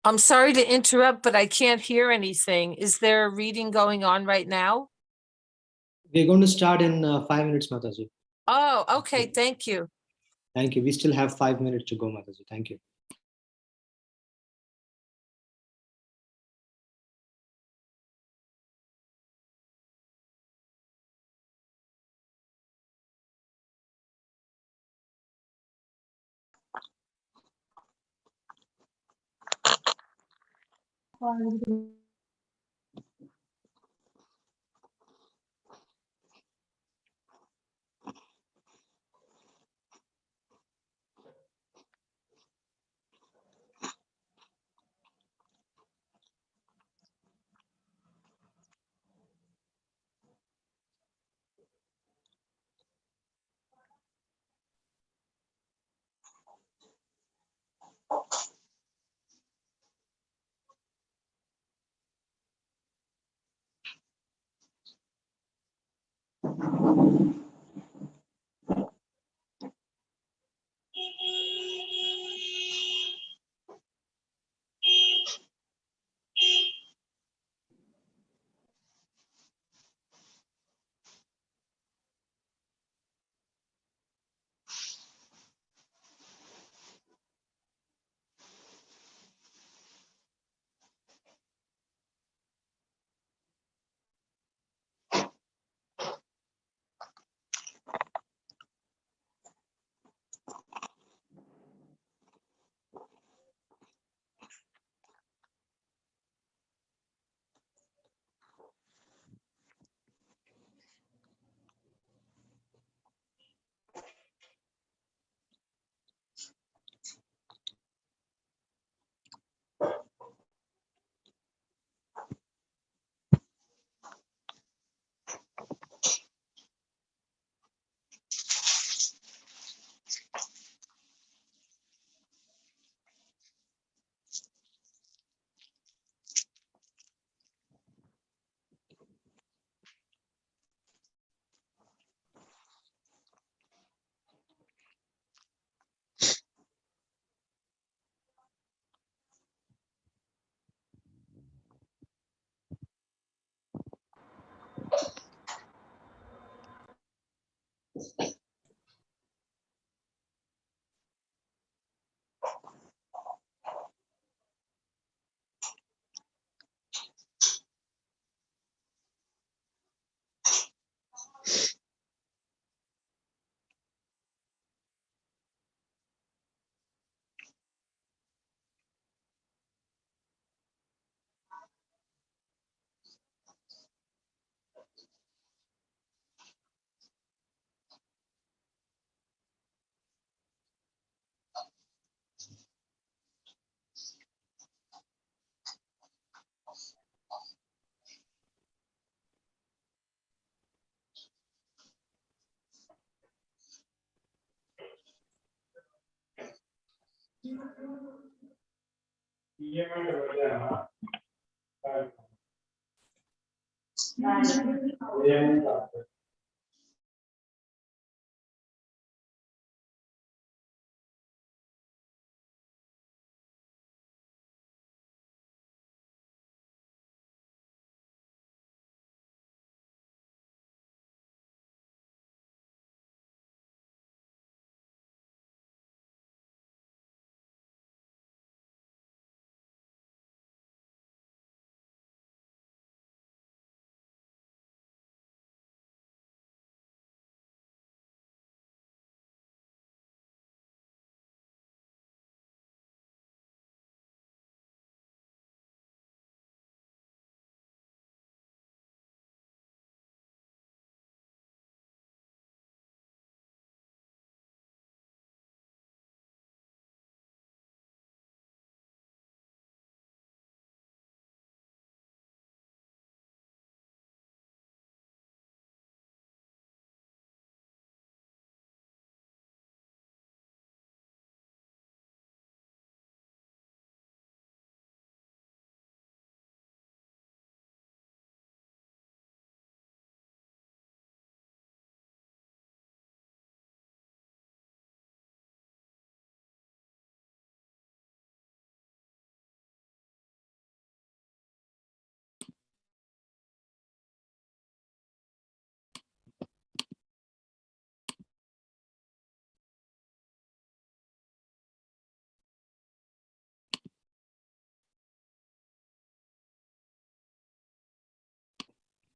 I'm sorry to interrupt, but I can't hear anything. Is there a reading going on right now? We're going to start in 5 minutes, Mataji. Oh, okay. Thank you. Thank you. We still have 5 minutes to go, Mataji. Thank you.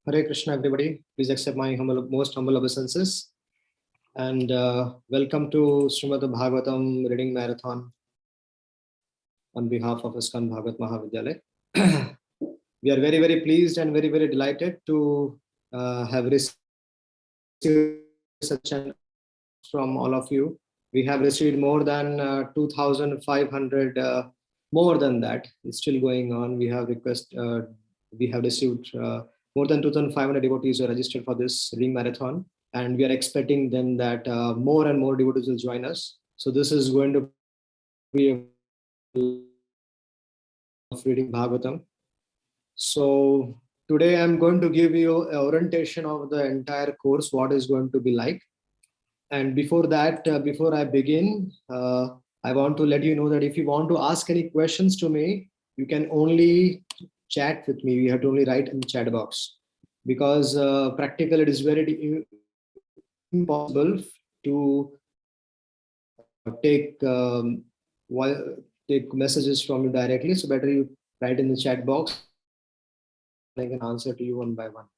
Hare Krishna, everybody. Please accept my most humble obeisances. And welcome to Srimad Bhagavatam reading marathon on behalf of ISKCON Bhagavata Mahavidyalaya. We are very, very pleased and very, very delighted to have received such an from all of you. We have received more than 2,500, more than that. It's still going on. We have received more than 2,500 devotees who are registered for this reading marathon, and we are expecting then that more and more devotees will join us. So this is going to be a of reading Bhagavatam. So today I'm going to give you an orientation of the entire course, what is going to be like. And before that, before I begin, I want to let you know that if you want to ask any questions to me, you can only chat with me. You have to only write in the chat box, because practically it is very impossible to take take messages from you directly. So better you write in the chat box. I can answer to you one by one.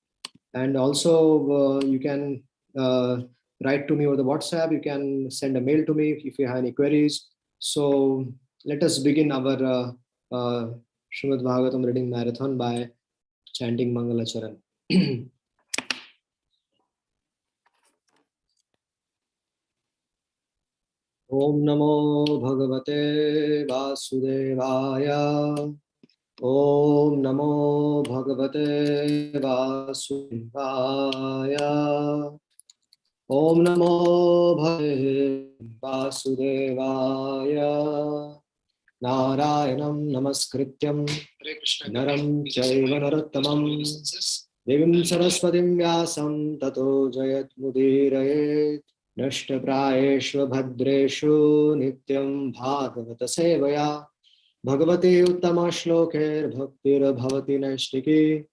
And also you can write to me over the WhatsApp. You can send a mail to me if you have any queries. So let us begin our Srimad Bhagavatam reading marathon by chanting Mangala Charan. Om Namo Bhagavate Vasudevaya. Om Namo Bhagavate Vasudevaya. Om Namo Bhagavate Vasudevaya. Narayanam Namaskrityam Naram Chaiva Narottamam Devim Saraswatim Vyasam Tato Jayat Mudirayet Nashtaprayeshva Bhadreshu Nityam Bhagavata-sevaya Bhagavate Uttama Shloker Bhaktir Bhavati Naishtiki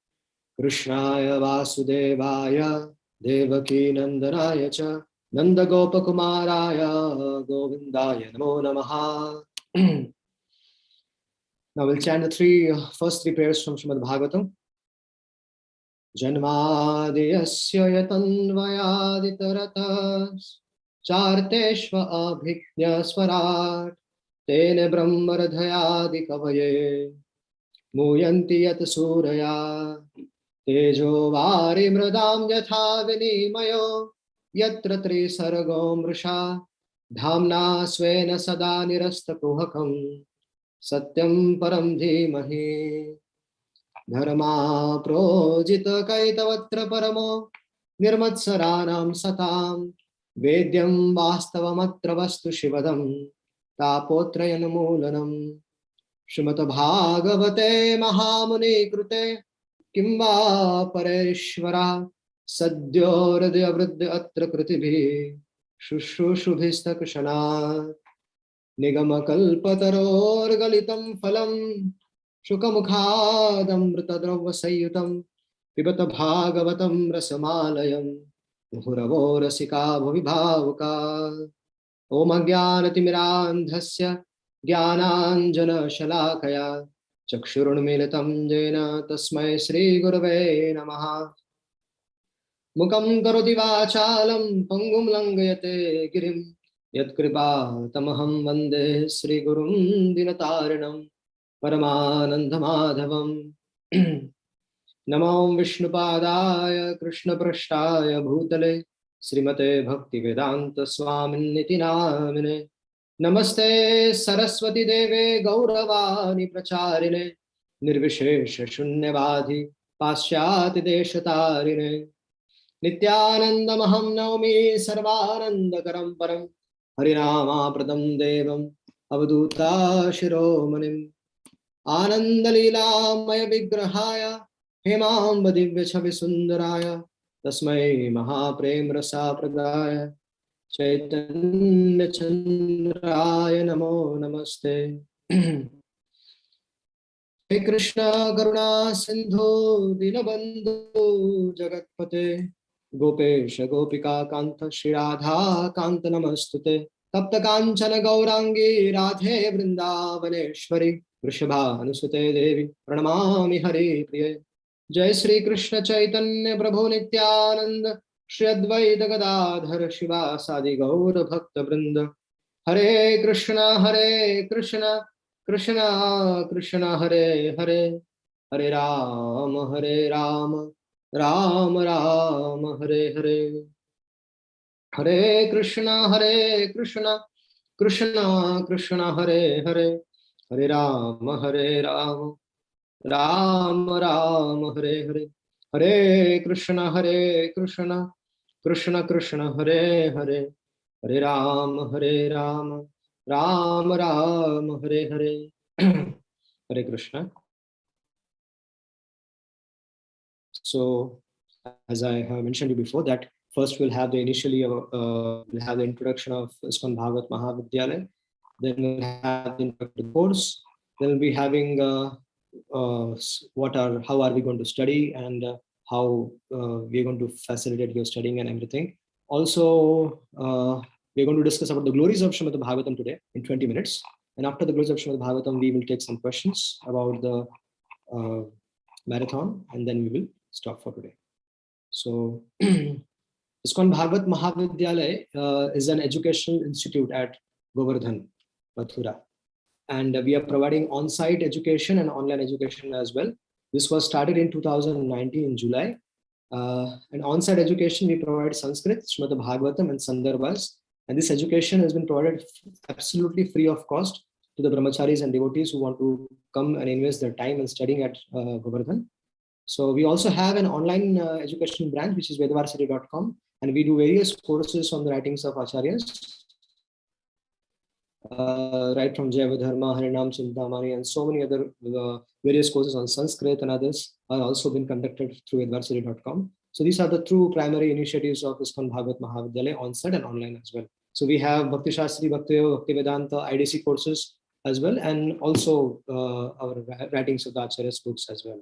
Krishnaya Vasudevaya Devaki Nandanaya Cha Nanda Gopakumaraya Govindaya Namo Namaha. Now we'll chant the first three pairs from Srimad Bhagavatam. Janmadiyasya yatanvayaditaratas charteshva abhiknya swarat tene brahmaradhayadi kavaye muyanti yat suraya tejo vari mridam yatha vinimayo yatra trisargo mrisha dhamna svena sada nirastakuhakam satyam param dhimahi dharma projita kaitavatra paramo nirmatsaranam satam vedyam vastavamatra vastu shivadam tapotrayan moolanam Srimad Bhagavate Mahamuni Krute Kimva Pareshvara Sadyo Hridaya Vriddhi Atra Krutibhi Shushushubhista Kushana Nigama Kalpataror Galitam Phalam Shukamukhadam Mritadravya Sayutam Pibata Bhagavatam Rasamalayam Muhuravo Rasika Bhavibhavaka Om Ajnanatimirandhasya Jnananjana Shalakaya Chakshurunmilitam Jena Tasmai Shri Gurave Namaha Mukam Karoti Vachalam Pangum Langayate Girim Yat Kripa Tamaham Vande Shri Gurum Dinatarinam Paramanandamadhavam Namo Vishnupadaya Krishna Prashtaya Bhutale Srimate Bhaktivedanta Swaminiti Namine Namaste Saraswati Deve Gauravani Pracharine Nirvishesha Shunyavadhi Pasyati Deshatarine Nityanandamaham Naumi Sarvanandakaram Param Harinama Pradam Devam Avaduta Shiromanim Anandalila Maya Vigrahaya Hemamba Divya Chavi Sundaraya Tasmai Mahaprem Rasa Pradaya Chaitanya Chandraya Namo Namaste. Hey Krishna Karuna Sindhu Dinabandhu Jagatpate Gopesha Gopika Kanta Shri Radha Kanta Namastute Tapta Kanchana Gaurangi Radhe Vrindavaneshwari Vrishabha Anusute Devi Pranamami Hari Priye Jai Sri Krishna Chaitanya Prabhu Nityananda Shri Advaita Gadadhar Shivasadi Gaur Bhakta Vrinda. Hare Krishna, Krishna Krishna Hare Hare, Hare Ram, Ram Ram Hare Hare. Hare Krishna, Krishna Krishna Hare Hare, Hare Ram, Ram Ram Hare Hare. Hare Krishna, Krishna Krishna Hare Hare, Hare Ram, Ram Ram Hare Hare. Hare Krishna. So, as I have mentioned you before, that first we'll have the we'll have the introduction of ISKCON Bhagavata Mahavidyalaya. Then we'll have the introductory course. Then we'll be having how are we going to study, and how we're going to facilitate your studying and everything. Also, we're going to discuss about the glories of Srimad Bhagavatam today in 20 minutes. And after the glories of Srimad Bhagavatam, we will take some questions about the marathon, and then we will stop for today. So, ISKCON Bhagavata Mahavidyalaya is an educational institute at Govardhan, Mathura. And we are providing on-site education and online education as well. This was started in 2019 in July. And on-site education, we provide Sanskrit, Srimad Bhagavatam, and Sandarbhas. And this education has been provided absolutely free of cost to the brahmacharis and devotees who want to come and invest their time in studying at Govardhan. So we also have an online education branch, which is Vedavarsiddhi.com, and we do various courses on the writings of acharyas. Right from Jayavadharma, Harinam Chintamani, and so many other various courses on Sanskrit and others are also been conducted through Vedavarsiddhi.com. So these are the two primary initiatives of ISKCON Bhagavata Mahavidyalaya, on-site and online as well. So we have Bhakti Shastri, Bhakti Yoga, Bhakti Vedanta, IDC courses as well, and also our writings of the acharyas books as well.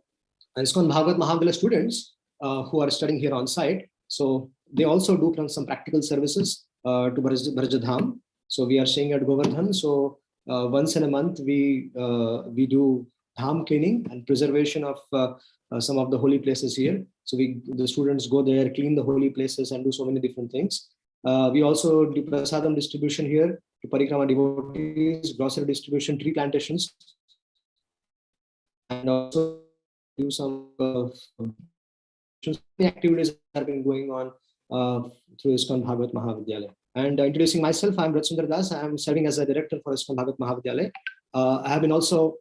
And ISKCON Bhagavata Mahavidyalaya students who are studying here on site, so they also do some practical services to Brajadham. So we are staying at Govardhan. So once in a month, we do dham cleaning and preservation of some of the holy places here. So the students go there, clean the holy places, and do so many different things. We also do prasadam distribution here to parikrama devotees, grocery distribution, tree plantations, and also do some activities that have been going on through ISKCON Bhagavata Mahavidyalaya. And introducing myself, I'm Rajsundar Das. I'm serving as a director for ISKCON Bhagavata Mahavidyalaya. I have been also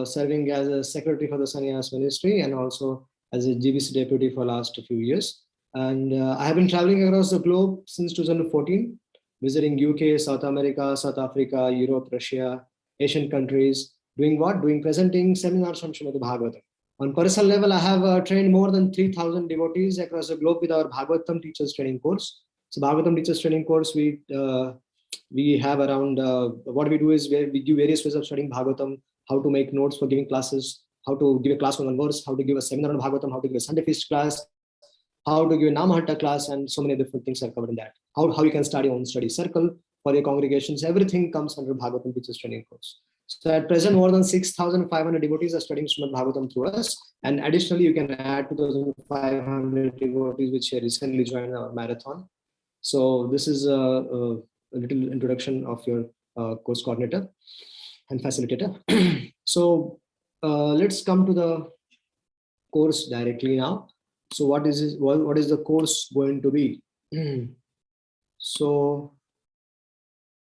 serving as a secretary for the Sannyas Ministry and also as a GBC deputy for the last few years. And I have been traveling across the globe since 2014, visiting UK, South America, South Africa, Europe, Russia, Asian countries. Doing what? Doing presenting seminars on Srimad Bhagavatam. On personal level, I have trained more than 3,000 devotees across the globe with our Bhagavatam Teachers Training Course. So Bhagavatam Teachers Training Course, we have around, what we do is we give various ways of studying Bhagavatam, how to make notes for giving classes, how to give a class on one verse, how to give a seminar on Bhagavatam, how to give a Sunday feast class, how to give a Namahatta class, and so many different things are covered in that. How you can start your own study circle for your congregations, everything comes under Bhagavatam Teachers Training Course. So at present, more than 6,500 devotees are studying Srimad Bhagavatam through us. And additionally, you can add 2,500 devotees which recently joined our marathon. So this is a little introduction of your course coordinator and facilitator. So let's come to the course directly now. So what is the course going to be? So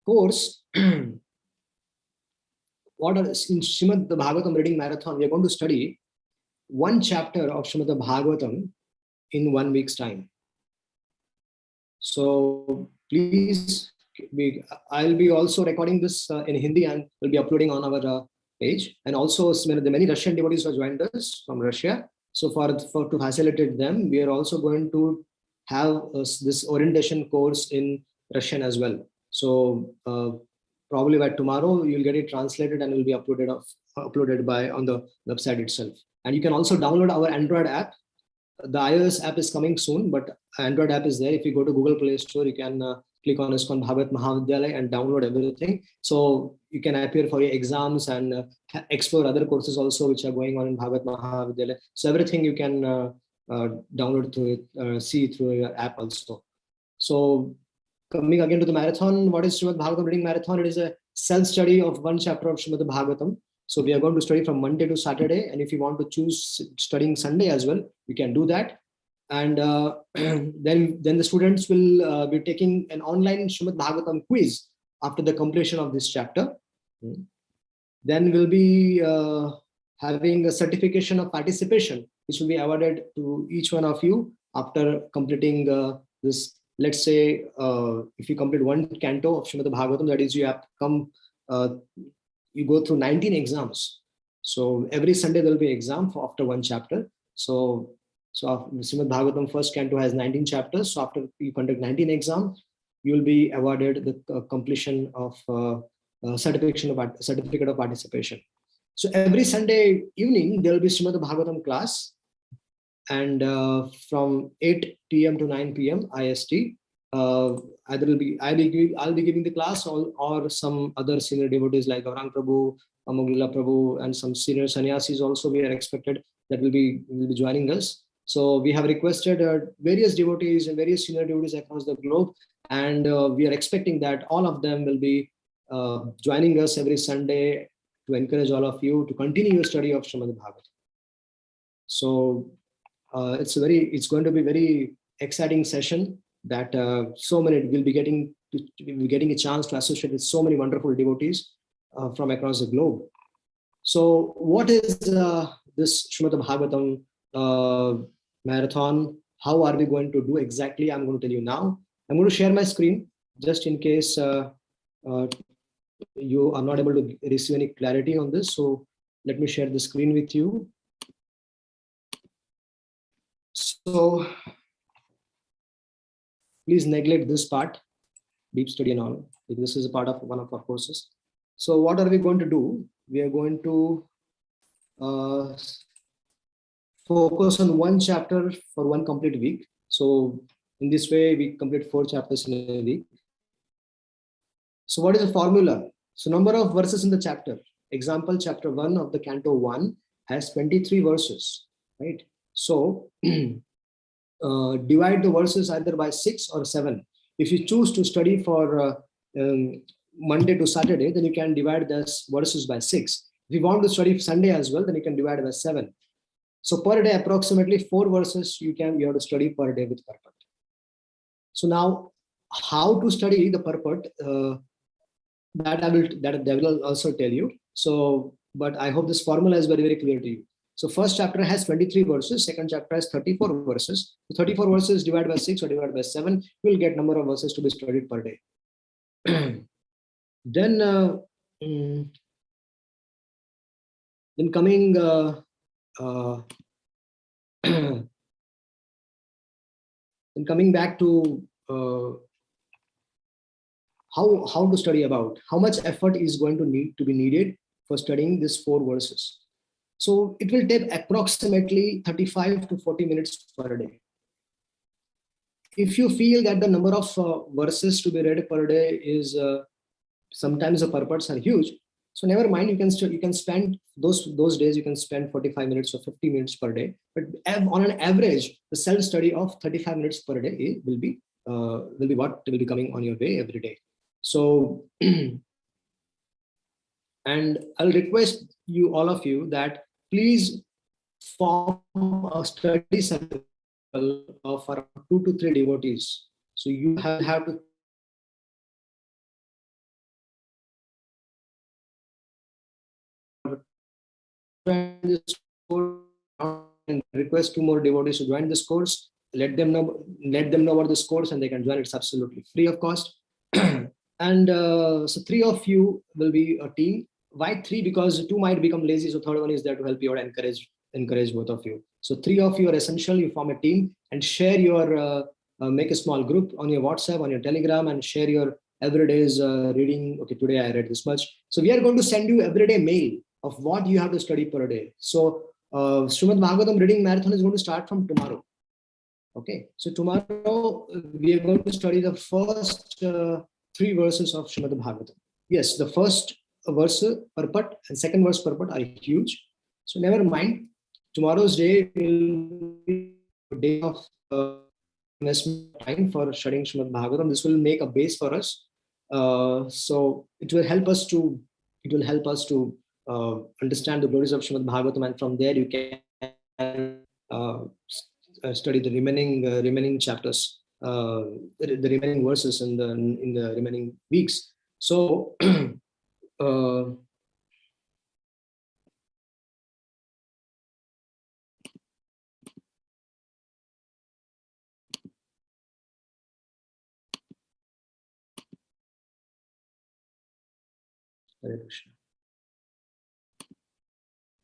course, what are in Srimad Bhagavatam reading marathon, we are going to study one chapter of Srimad Bhagavatam in 1 week's time. So please, I'll be also recording this in Hindi and will be uploading on our page. And also the many Russian devotees who joined us from Russia. So to facilitate them, we are also going to have this orientation course in Russian as well. So probably by tomorrow, you'll get it translated and will be uploaded on the website itself. And you can also download our Android app. The iOS app is coming soon, but Android app is there. If you go to Google Play Store, you can click on ISKCON Bhagavata Mahavidyalaya and download everything. So you can appear for your exams and explore other courses also which are going on in Bhagavata Mahavidyalaya. So everything you can download through it, see through your app also. So coming again to the marathon, what is Srimad Bhagavatam reading marathon? It is a self-study of one chapter of Srimad Bhagavatam. So we are going to study from Monday to Saturday, and if you want to choose studying Sunday as well, you can do that. And then the students will be taking an online Srimad Bhagavatam quiz after the completion of this chapter. Then we'll be having a certification of participation, which will be awarded to each one of you after completing this. Let's say if you complete one canto of Srimad Bhagavatam, that is, you have come, you go through 19 exams. So every Sunday there will be an exam for after one chapter. So Srimad Bhagavatam first canto has 19 chapters. So after you conduct 19 exams, you will be awarded the completion of certificate of participation. So every Sunday evening there will be Srimad Bhagavatam class, and from 8 p.m. to 9 p.m. IST, either I'll be giving the class, or some other senior devotees like Gaurang Prabhu, Amogila Prabhu, and some senior sannyasis also we are expected that will be joining us. So we have requested various devotees and various senior devotees across the globe, and we are expecting that all of them will be joining us every Sunday to encourage all of you to continue your study of Srimad Bhagavatam. So it's going to be very exciting session that so many will be getting a chance to associate with so many wonderful devotees from across the globe. So what is this Srimad Bhagavatam marathon? How are we going to do exactly? I'm going to tell you now. I'm going to share my screen just in case you are not able to receive any clarity on this. So let me share the screen with you. So please neglect this part, deep study and all, because this is a part of one of our courses. So what are we going to do? We are going to focus on one chapter for one complete week. So in this way, we complete 4 chapters in a week. So what is the formula? So number of verses in the chapter. Example, chapter 1 of the canto 1 has 23 verses, right? So divide the verses either by 6 or 7. If you choose to study for Monday to Saturday, then you can divide the verses by 6. If you want to study Sunday as well, then you can divide by 7. So per day, approximately 4 verses you have to study per day with purport. So now, how to study the purport? That I will also tell you. So, but I hope this formula is very, very clear to you. So first chapter has 23 verses, second chapter has 34 verses. So 34 verses divided by 6 or divided by 7, you will get number of verses to be studied per day. Then coming coming back to how to study about, how much effort is going to be needed for studying these 4 verses. So it will take approximately 35 to 40 minutes per day. If you feel that the number of verses to be read per day is sometimes the purports are huge, so never mind, you can spend those days, you can spend 45 minutes or 50 minutes per day. But on an average, the self-study of 35 minutes per day will be what will be coming on your way every day. So and I'll request you, all of you, that please form a study circle of around 2 to 3 devotees. So you have to join this course and request 2 more devotees to join this course. Let them know about this course, and they can join. It's absolutely free of cost. And so 3 of you will be a team. Why 3? Because 2 might become lazy, so third one is there to help you out, encourage both of you. So 3 of you are essential. You form a team and share your make a small group on your WhatsApp, on your Telegram, and share your everyday's reading. Okay, today I read this much. So we are going to send you everyday mail of what you have to study per day. So Srimad Bhagavatam reading marathon is going to start from tomorrow. Okay, so tomorrow we are going to study the first three verses of Srimad Bhagavatam. Yes, the first verse purport and second verse purport are huge. So never mind. Tomorrow's day will be a day of investment time for studying Srimad Bhagavatam. This will make a base for us. So it will help us to understand the glories of Srimad Bhagavatam, and from there you can study the remaining chapters, the remaining verses in the remaining weeks. So Hare Krishna.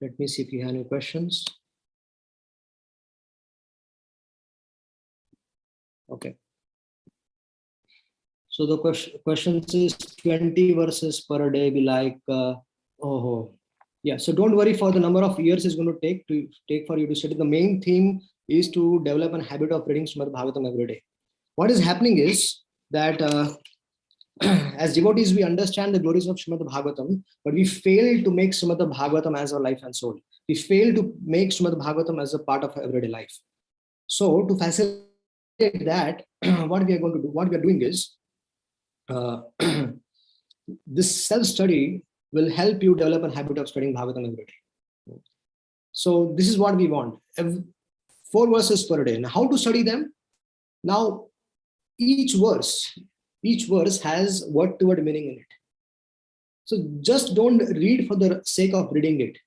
Let me see if you have any questions. Okay. So the question is 20 verses per day be like, yeah. So don't worry for the number of years it's going to take for you to study. The main theme is to develop a habit of reading Srimad Bhagavatam every day. What is happening is that as devotees, we understand the glories of Srimad Bhagavatam, but we fail to make Srimad Bhagavatam as our life and soul. We fail to make Srimad Bhagavatam as a part of our everyday life. So to facilitate that, what we are doing is, this self-study will help you develop a habit of studying Bhagavatam every day. So this is what we want. 4 verses per day. Now, how to study them? Now, each verse has word-to-word meaning in it. So just don't read for the sake of reading it.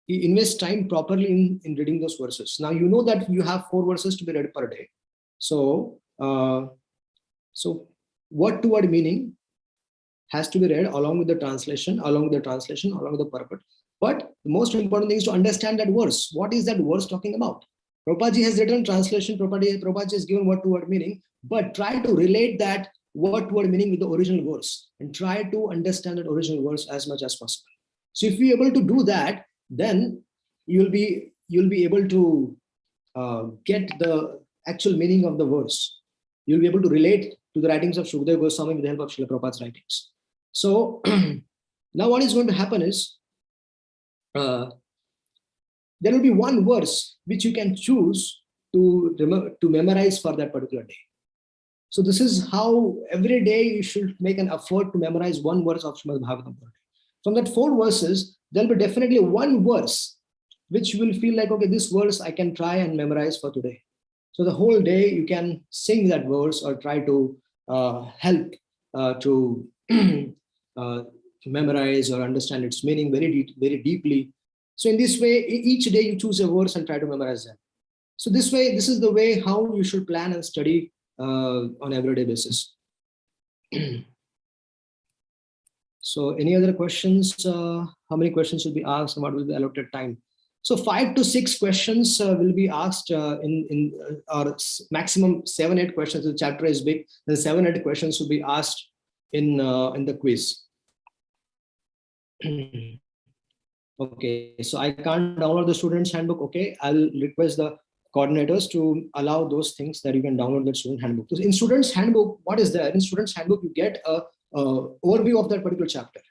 Invest time properly in reading those verses. Now you know that you have 4 verses to be read per day. So word-to-word meaning has to be read along with the translation, along with the purport. But the most important thing is to understand that verse. What is that verse talking about? Prabhupada has written translation, Prabhupada has given word-to-word meaning, but try to relate that word-to-word meaning with the original verse and try to understand that original verse as much as possible. So if you're able to do that, then you'll be able to get the actual meaning of the verse. You'll be able to relate to the writings of Shukadeva Goswami with the help of Srila Prabhupada's writings. So now what is going to happen is, there will be one verse which you can choose to memorize for that particular day. So this is how every day you should make an effort to memorize one verse of Srimad Bhagavatam. From that 4 verses, there will be definitely one verse which will feel like, okay, this verse I can try and memorize for today. So the whole day you can sing that verse or try to help to memorize or understand its meaning very deeply. So in this way, each day you choose a verse and try to memorize them. So this is the way how you should plan and study on everyday basis. So any other questions? How many questions will be asked and what will be allotted time? So 5 to 6 questions will be asked or maximum 7-8 questions. The chapter is big. The 7-8 questions will be asked in the quiz. Okay, so I can't download the student's handbook. Okay, I'll request the coordinators to allow those things that you can download the student handbook. So in student's handbook, what is there? In student's handbook, you get a overview of that particular chapter.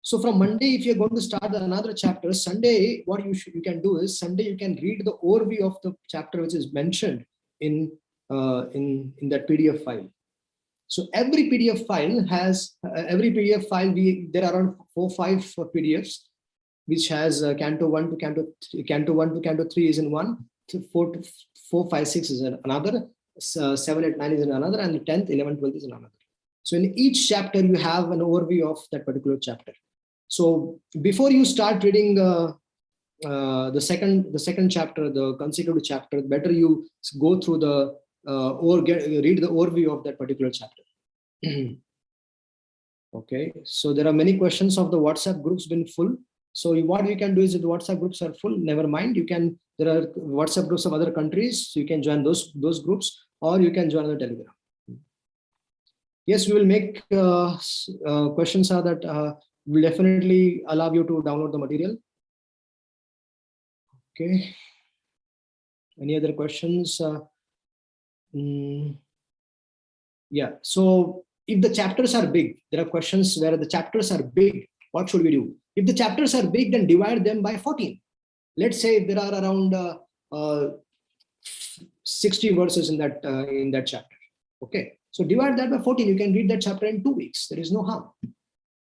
So from Monday, if you're going to start another chapter, Sunday, what you can do is Sunday you can read the overview of the chapter which is mentioned in that PDF file. So every PDF file has there are around 4-5 PDFs which has Canto 1 to Canto 3 is in one, 4, 5, 6 is in another, 7, 8, 9 is in another, and 10th, 11, 12 is in another. So in each chapter you have an overview of that particular chapter. So before you start reading the second chapter, the consecutive chapter, better you go through read the overview of that particular chapter. Okay, so there are many questions of the WhatsApp groups been full. So what you can do is if the WhatsApp groups are full, never mind. There are WhatsApp groups of other countries, so you can join those groups, or you can join the Telegram. Yes, we will make questions are that will definitely allow you to download the material. Okay. Any other questions? Yeah. So if the chapters are big, there are questions where the chapters are big. What should we do? If the chapters are big, then divide them by 14. Let's say there are around 60 verses in that chapter. Okay. So divide that by 14. You can read that chapter in 2 weeks. There is no harm.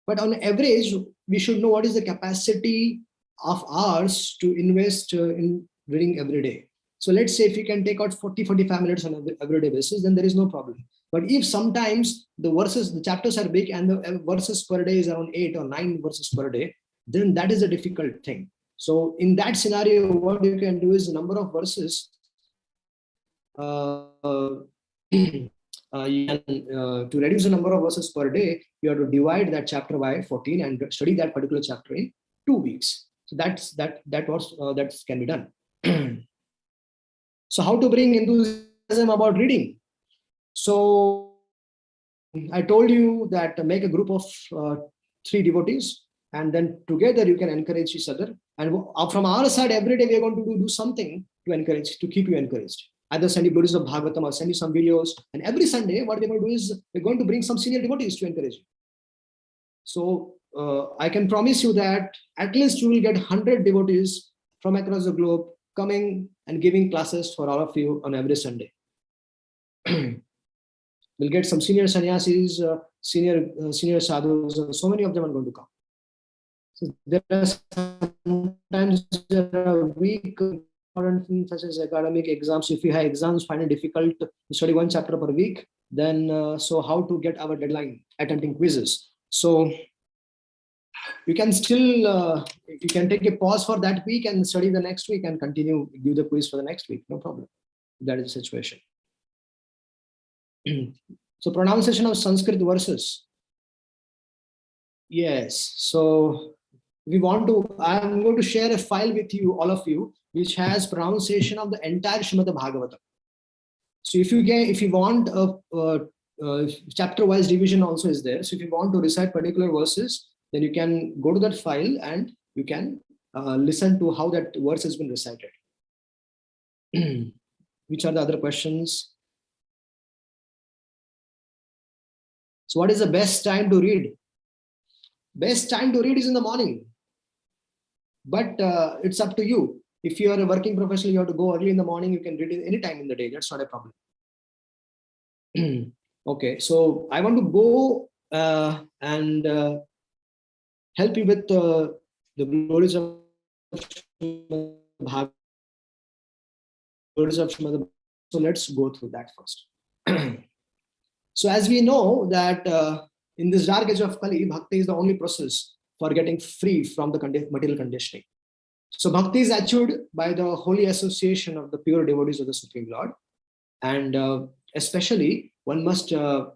But on average, we should know what is the capacity of ours to invest in reading every day. So let's say if you can take out 40-45 minutes on an everyday basis, then there is no problem. But if sometimes the chapters are big and the verses per day is around 8 or 9 verses per day, then that is a difficult thing. So in that scenario, what you can do is the number of verses to reduce the number of verses per day, you have to divide that chapter by 14 and study that particular chapter in 2 weeks. So that can be done. So how to bring enthusiasm about reading? So I told you that make a group of 3 devotees, and then together you can encourage each other. And from our side, every day we are going to do something to keep you encouraged. Either send you bloodies of Bhagavatam or send you some videos. And every Sunday, what we're going to do is we're going to bring some senior devotees to encourage you. So I can promise you that at least you will get 100 devotees from across the globe coming and giving classes for all of you on every Sunday. We'll get some senior sannyasis, senior sadhus, so many of them are going to come. So there are sometimes weak important things such as academic exams. If you have exams, find it difficult to study 1 chapter per week, then so how to get our deadline? Attempting quizzes. So you can still you can take a pause for that week and study the next week and continue give the quiz for the next week. No problem. That is the situation. So pronunciation of Sanskrit verses. Yes. So I'm going to share a file with you, all of you, which has pronunciation of the entire Srimad Bhagavatam. So if you want a chapter-wise division also is there. So if you want to recite particular verses, then you can go to that file and you can listen to how that verse has been recited. Which are the other questions? So what is the best time to read? Best time to read is in the morning. But it's up to you. If you are a working professional, you have to go early in the morning. You can read it any time in the day. That's not a problem. Okay, so I want to go and help you with the glories of Bhagavatam. So let's go through that first. So as we know that in this dark age of Kali, bhakti is the only process for getting free from the material conditioning. So bhakti is achieved by the holy association of the pure devotees of the Supreme Lord. And especially one must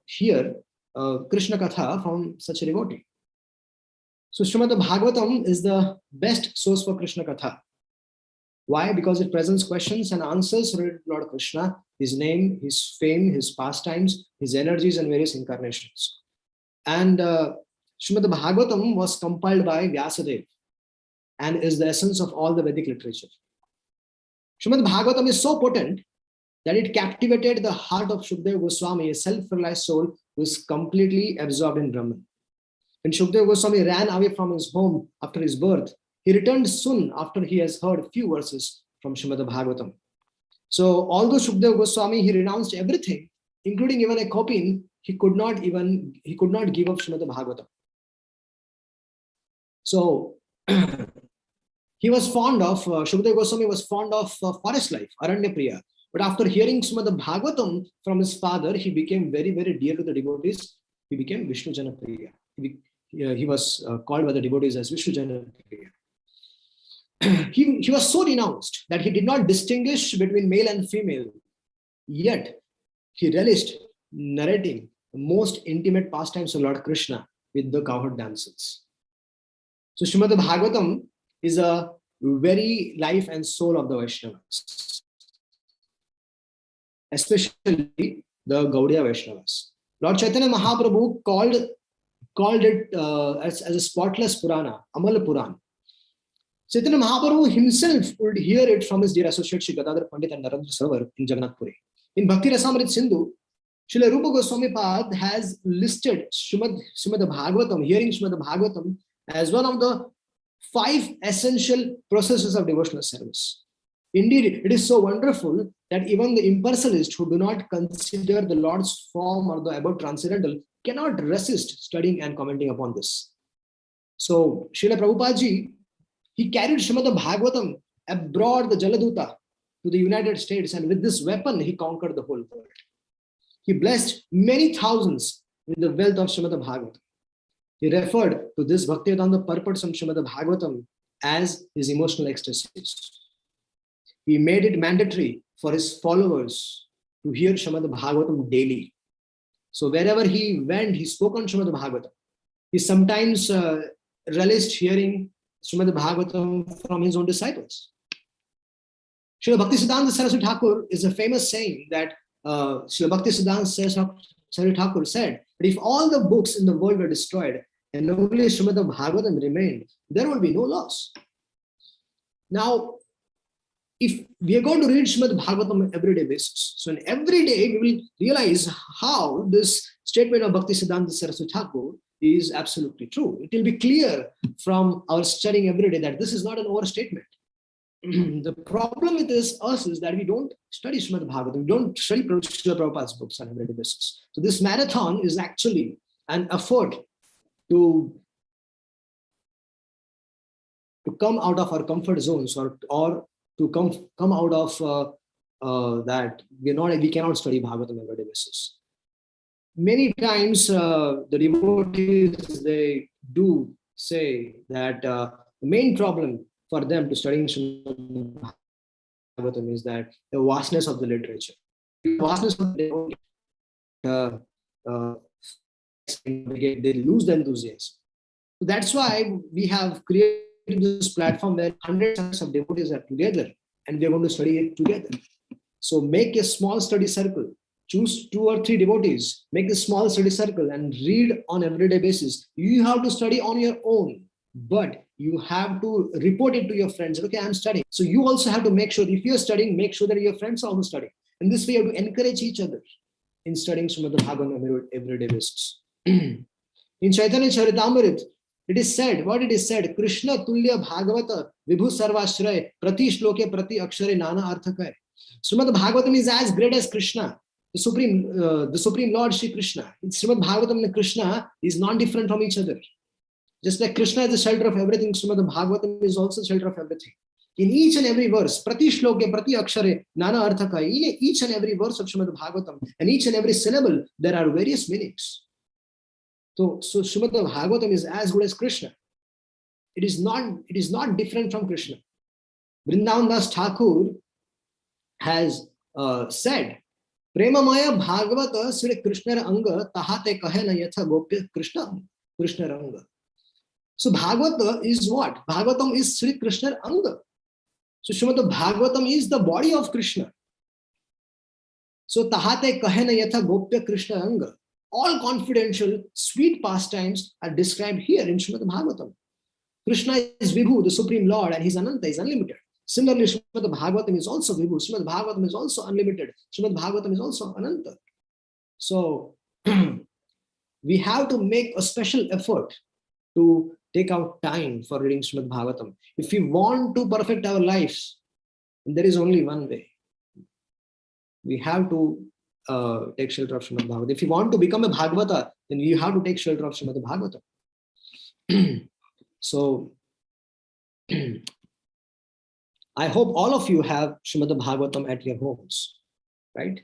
hear Krishna Katha from such a devotee. So Srimad Bhagavatam is the best source for Krishna Katha. Why? Because it presents questions and answers related to Lord Krishna, his name, his fame, his pastimes, his energies and various incarnations. And Srimad Bhagavatam was compiled by Vyasadeva and is the essence of all the Vedic literature. Srimad Bhagavatam is so potent that it captivated the heart of Shukadeva Goswami, a self-realized soul who is completely absorbed in Brahman. When Shukadeva Goswami ran away from his home after his birth, he returned soon after he has heard a few verses from Srimad Bhagavatam. So although Shukadeva Goswami, he renounced everything, including even a copy, he could not give up Srimad Bhagavatam. So he was fond of, Shukadeva Goswami was fond of forest life, Aranya Priya. But after hearing Srimad Bhagavatam from his father, he became very, very dear to the devotees. He became Vishnu Jana Priya. He was called by the devotees as Vishnu Jana Priya. He was so renounced that he did not distinguish between male and female. Yet, he relished narrating the most intimate pastimes of Lord Krishna with the cowherd dances. So Srimad Bhagavatam is a very life and soul of the Vaishnavas, especially the Gaudiya Vaisnavas. Lord Chaitanya Mahaprabhu called it as a spotless Purana, Amal Puran. Chaitanya Mahaprabhu himself would hear it from his dear associate Shri Gadadhar Pandit and Narendra Sarovar in Jagannath Puri. In Bhakti Rasamrit Sindhu, Srila Rupa Goswami Pad has listed Srimad Bhagavatam, hearing Srimad Bhagavatam, as one of the 5 essential processes of devotional service. Indeed, it is so wonderful that even the impersonalists who do not consider the Lord's form or the above transcendental cannot resist studying and commenting upon this. So, Srila Prabhupada ji, he carried Srimad Bhagavatam abroad the Jaladuta to the United States, and with this weapon, he conquered the whole world. He blessed many thousands with the wealth of Srimad Bhagavatam. He referred to this Bhaktivedanta purports from Srimad Bhagavatam as his emotional ecstasies. He made it mandatory for his followers to hear Srimad Bhagavatam daily. So wherever he went, he spoke on Srimad Bhagavatam. He sometimes relished hearing Srimad Bhagavatam from his own disciples. Srila Bhaktisiddhanta Saraswati Thakur is a famous saying that Srila Bhaktisiddhanta Saraswati Thakur said that if all the books in the world were destroyed and only Srimad Bhagavatam remained, there will be no loss. Now, if we are going to read Srimad Bhagavatam on an everyday basis, so in every day we will realize how this statement of Bhaktisiddhanta Saraswati Thakur is absolutely true. It will be clear from our studying every day that this is not an overstatement. The problem with us is that we don't study Srimad Bhagavatam, we don't study Srila Prabhupada's books on an everyday basis. So this marathon is actually an effort to come out of our comfort zones or to come out of that we cannot study Bhagavatam on an everyday basis. Many times the devotees, they do say that the main problem for them to studying Srimad Bhagavatam is that the vastness of the literature. The vastness of the they lose the enthusiasm. So that's why we have created this platform where hundreds of devotees are together and we are going to study it together. So make a small study circle. Choose 2 or 3 devotees, make a small study circle and read on everyday basis. You have to study on your own, but you have to report it to your friends. Okay, I'm studying. So you also have to make sure, if you're studying, make sure that your friends are also studying. And this way you have to encourage each other in studying Srimad Bhagavatam on everyday basis. In Chaitanya Charitamrita, it is said, what it is said, Krishna Tulya Bhagavata Vibhu Sarvashraya Prati Shloke Prati Akshare Nana Arthakaya. Srimad Bhagavatam is as great as Krishna, the Supreme Lord Shri Krishna. Srimad Bhagavatam and Krishna is non-different from each other. Just like Krishna is the shelter of everything, Srimad Bhagavatam is also the shelter of everything. In each and every verse, Prati Shloke Prati Akshare Nana Arthakaya, in each and every verse of Srimad Bhagavatam and each and every syllable, there are various meanings. So Srimad Bhagavatam is as good as Krishna. It is not different from Krishna. Vrindavan Das Thakur has said, Premamaya Bhagavata Sri Krishna Anga Tahate Kahena Yatha Gopya Krishna Ranga. So Bhagavata is what? Bhagavatam is Sri Krishna Anga. So Srimad Bhagavatam is the body of Krishna. So Tahate Kahena Yatha Gopya Krishna Anga. All confidential, sweet pastimes are described here in Srimad Bhagavatam. Krishna is Vibhu, the Supreme Lord, and He's Ananta, He's unlimited. Similarly, Srimad Bhagavatam is also Vibhu. Srimad Bhagavatam is also unlimited. Srimad Bhagavatam is also Ananta. So we have to make a special effort to take out time for reading Srimad Bhagavatam. If we want to perfect our lives, there is only one way. We have to take shelter of Srimad Bhagavatam. If you want to become a Bhagavata, then you have to take shelter of Srimad Bhagavatam. So I hope all of you have Srimad Bhagavatam at your homes, right?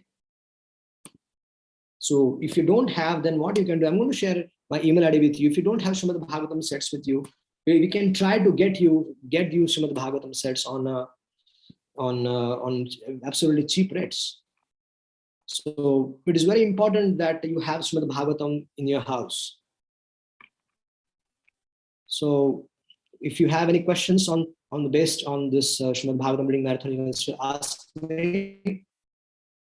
So if you don't have, then what you can do, I'm going to share my email ID with you. If you don't have Srimad Bhagavatam sets with you, we can try to get you Srimad Bhagavatam sets on absolutely cheap rates. So it is very important that you have Srimad Bhagavatam in your house. So if you have any questions based on this Srimad Bhagavatam reading marathon, you can ask me.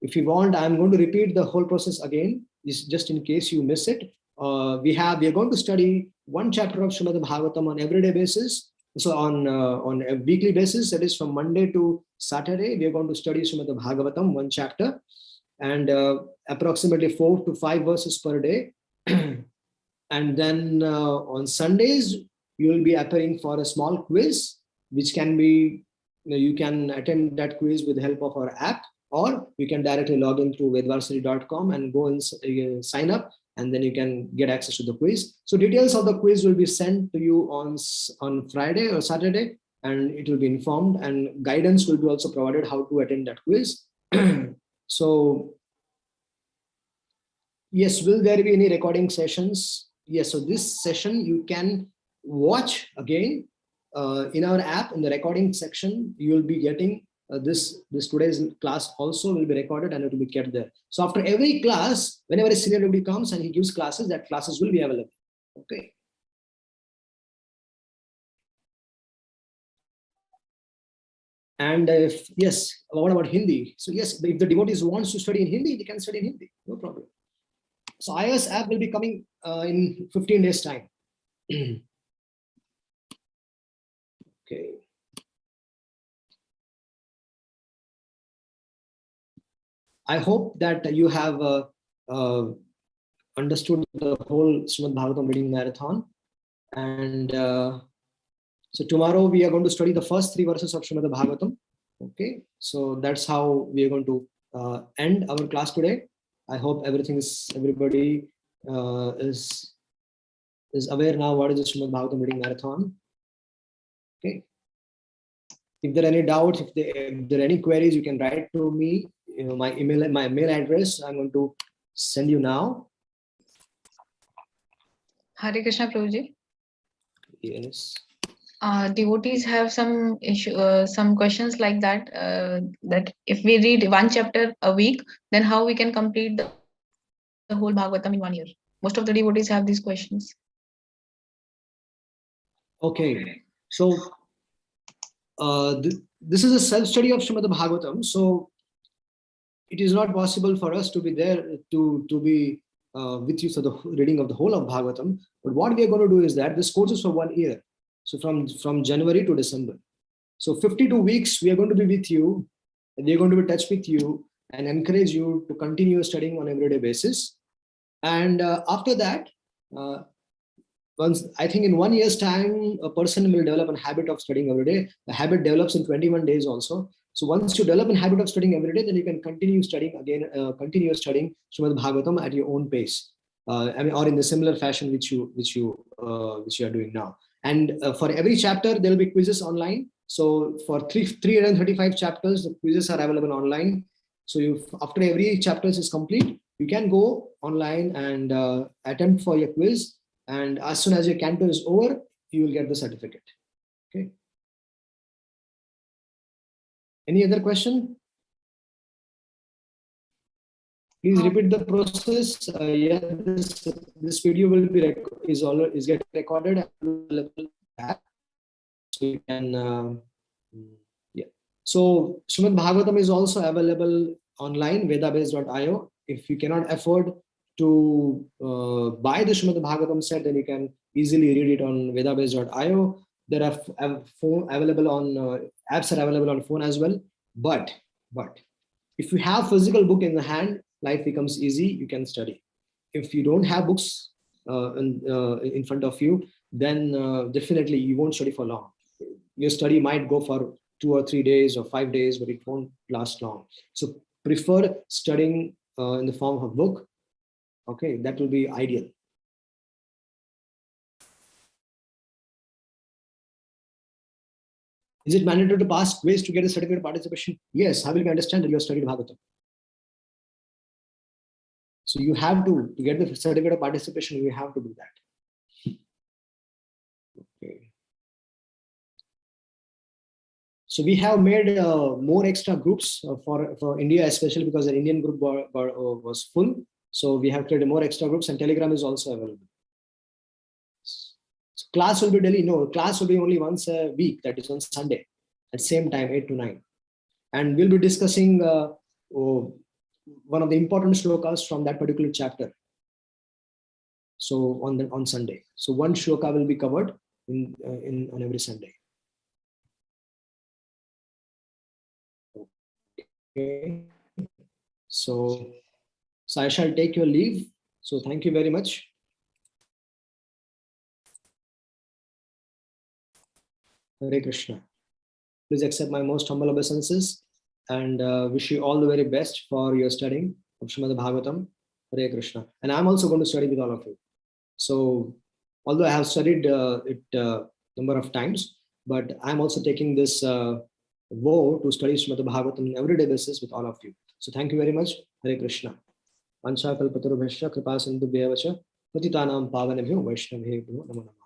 If you want, I'm going to repeat the whole process again, just in case you miss it. We are going to study 1 chapter of Srimad Bhagavatam on everyday basis So on a weekly basis, that is from Monday to Saturday, we are going to study Srimad Bhagavatam, one chapter, and approximately 4 to 5 verses per day. And then on Sundays, you will be appearing for a small quiz, which can be, you can attend that quiz with the help of our app, or you can directly log in through vedvarsity.com and go and sign up, and then you can get access to the quiz. So details of the quiz will be sent to you on Friday or Saturday, and it will be informed, and guidance will be also provided how to attend that quiz. So yes, will there be any recording sessions? Yes, so this session you can watch again in our app. In the recording section, you will be getting this today's class also will be recorded, and it will be kept there. So after every class, whenever a senior devotee comes and he gives classes, that classes will be available. Okay. And if yes, what about Hindi? So yes, if the devotees wants to study in Hindi, they can study in Hindi, no problem. So iOS app will be coming in 15 days time. Okay. I hope that you have understood the whole Srimad Bhagavatam reading marathon. And so tomorrow we are going to study the first 3 verses of Srimad Bhagavatam. Okay, so that's how we are going to end our class today. I hope everybody is aware now what is the Srimad Bhagavatam reading marathon. Okay. If there are any doubts, if there are any queries, you can write to me. You know, my mail address I'm going to send you now. Hare Krishna, Prabhuji. Yes. Devotees have some some questions like that. That if we read one chapter a week, then how we can complete the whole Bhagavatam in 1 year? Most of the devotees have these questions. Okay, so this is a self-study of Srimad Bhagavatam. So it is not possible for us to be there to be with you for the reading of the whole of Bhagavatam. But what we are going to do is that this course is for 1 year. So from January to December. So 52 weeks, we are going to be with you, and we are going to be in touch with you and encourage you to continue studying on an everyday basis. And after that, once I think in 1 year's time, a person will develop a habit of studying every day. The habit develops in 21 days also. So once you develop a habit of studying every day, then you can continue studying again, continue studying Srimad Bhagavatam at your own pace. I mean, or in the similar fashion which you are doing now. And for every chapter, there will be quizzes online. So for 335 chapters, the quizzes are available online. So after every chapter is complete, you can go online and attempt for your quiz. And as soon as your canto is over, you will get the certificate. Okay. Any other question? Please repeat the process. Yeah, this video will be is getting recorded and available back. So you can yeah. So Srimad Bhagavatam is also available online, vedabase.io. If you cannot afford to buy the Srimad Bhagavatam set, then you can easily read it on vedabase.io. There are phone available on apps are available on phone as well. But if you have physical book in the hand, life becomes easy. You can study. If you don't have books in front of you, then definitely you won't study for long. Your study might go for 2 or 3 days or 5 days, but it won't last long. So prefer studying in the form of a book. Okay, that will be ideal. Is it mandatory to pass quiz to get a certificate of participation? Yes, how will we understand that you have studied Bhagavatam? So you have to get the certificate of participation, you have to do that. Okay. So we have made more extra groups for India, especially because the Indian group was full. So we have created more extra groups, and Telegram is also available. So class will be daily. No, class will be only once a week. That is on Sunday at same time, 8 to 9. And we'll be discussing one of the important shlokas from that particular chapter. So on Sunday. So one shloka will be covered on every Sunday. Okay. So I shall take your leave. So thank you very much. Hare Krishna. Please accept my most humble obeisances and wish you all the very best for your studying of Srimad Bhagavatam. Hare Krishna. And I'm also going to study with all of you. So although I have studied it number of times, but I'm also taking this vow to study Srimad Bhagavatam on everyday basis with all of you. So thank you very much. Hare Krishna. Vancha kalpatarubhasya kripa sindhu bhyavacha patitanam pavanebhyo vaishnavebhyo namo namaha.